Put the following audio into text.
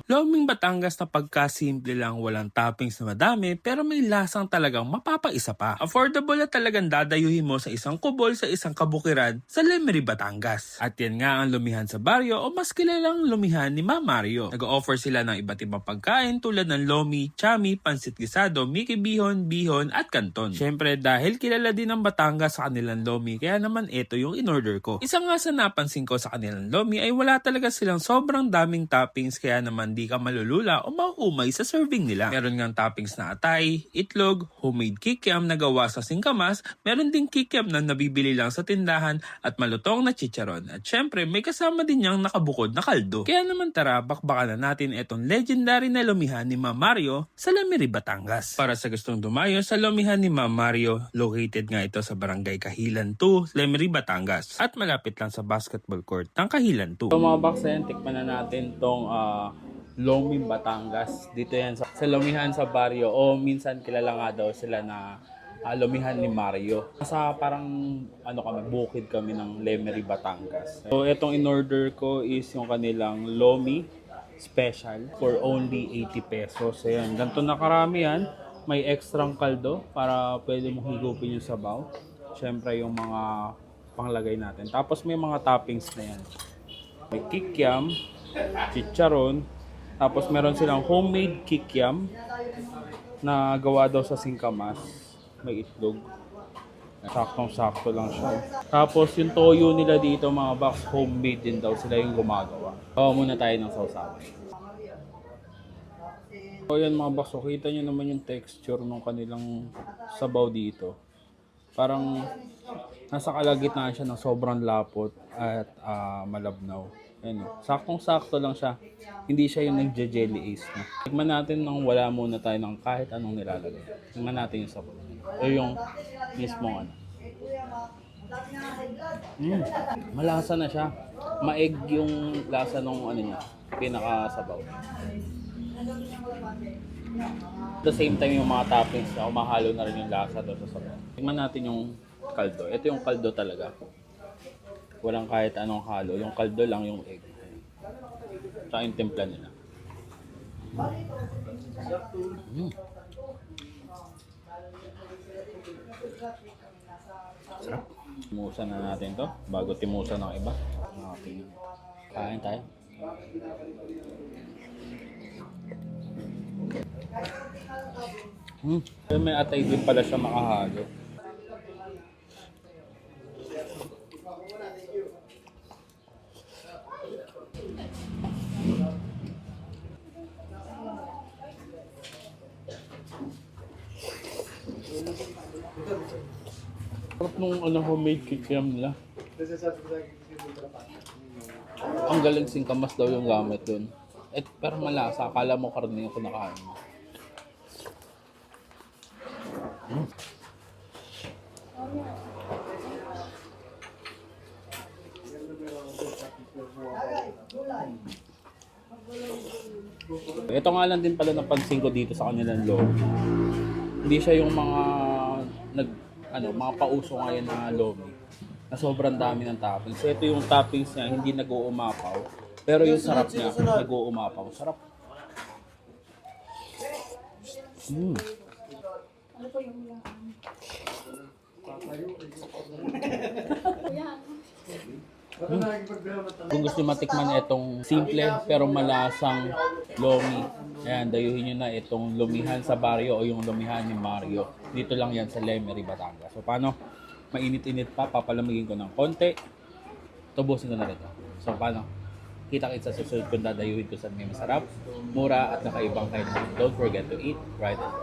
Loming Batangas na pagkasimple lang, walang toppings na madami pero may lasang talagang mapapaisa pa. Affordable na talagang dadayuhin mo sa isang kubol sa isang kabukiran sa Lemery, Batangas. At yan nga ang Lumihan sa Baryo o mas kilalang Lumihan ni Ma Mario. Nag-o-offer sila ng iba't ibang pagkain tulad ng lomi, chami, pansit gisado, miki bihon, bihon at kanton. Syempre dahil kilala din ng Batangas sa kanilang lomi kaya naman ito yung in-order ko. Isa nga sa napansin ko sa kanilang lomi ay wala talaga silang sobrang daming toppings kaya naman di ka malulula o mauumay sa serving nila. Meron ngang toppings na atay, itlog, homemade kikiam na gawa sa singkamas, meron ding kikiam na nabibili lang sa tindahan at malutong na chicharon. At syempre may kasama din niyang nakabukod na kaldo. Kaya naman tara, bakbakan na natin itong legendary na Lumihan ni Ma Mario sa Lemery, Batangas. Para sa gustong dumayo sa Lumihan ni Ma Mario, located nga ito sa Barangay Kahilan 2, Lemery, Batangas. At malapit lang sa basketball court ng Kahilan 2. So mga baksen, tikman na natin tong Lomi Batangas. Dito yan sa Lumihan sa Baryo o minsan kilala nga daw sila na Lumihan ni Mario. Sa parang bukid kami ng Lemery, Batangas. So itong in-order ko is yung kanilang Lomi Special for only 80 pesos. Ayan, ganito na karami yan. May extrang kaldo para pwede mong higupin yung sabaw. Siyempre yung mga panglagay natin. Tapos may mga toppings na yan. May kikiam, chicharon, tapos meron silang homemade kikiam na gawa daw sa singkamas. May itlog. Saktong-sakto lang siya. Tapos yung toyo nila dito mga box, homemade din daw. Sila yung gumagawa. Gawa muna tayo ng sausawan. So yan mga box, so, kita nyo naman yung texture ng kanilang sabaw dito. Parang nasa kalagitnaan siya ng sobrang lapot at malabnaw. Ayan, saktong-sakto lang siya. Hindi siya yung nagja-jelly ace na. Tignan natin nang wala muna tayo ng kahit anong nilalagay. Tignan natin yung sabaw. O yung mismong malasa na siya. Maeg yung lasa ng niya, pinakasabaw. At the same time yung mga toppings na umahalo na rin yung lasa doon sa sabaw. Tignan natin yung kaldo. Ito yung kaldo talaga. Walang kahit anong halo. Yung kaldo lang yung egg. Tsaka yung timpla nila. Sarap. Timusan na natin to bago timusan ng iba. Kain tayo. May atay din pala siya makahalo. Sarap nung homemade kikiam nila. Ang galing singkamas daw yung gamit dun. Pero malasa, akala mo karne yung kinakain mo. Ito nga lang din pala napansin ko dito sa kanilang loob. Hindi siya yung mga mga pauso ngayon na lomi na sobrang dami ng toppings. So ito yung toppings niya, hindi nag-uumapaw. Pero yung sarap niya, nag-uumapaw. Sarap. Ano po yung Kung gusto nyo matikman itong simple pero malasang lomi, ayan, dayuhin nyo na itong Lumihan sa Baryo o yung Lumihan ni Mario. Dito lang yan sa Lemery, Batangas. So paano? Mainit-init pa, papalamigin ko ng konti. Tubusin ko na rin. So paano? Kita-kita sa susunod kung dadayuhin ko sa may masarap, mura at nakaibang kainan. Don't forget to eat, ride, and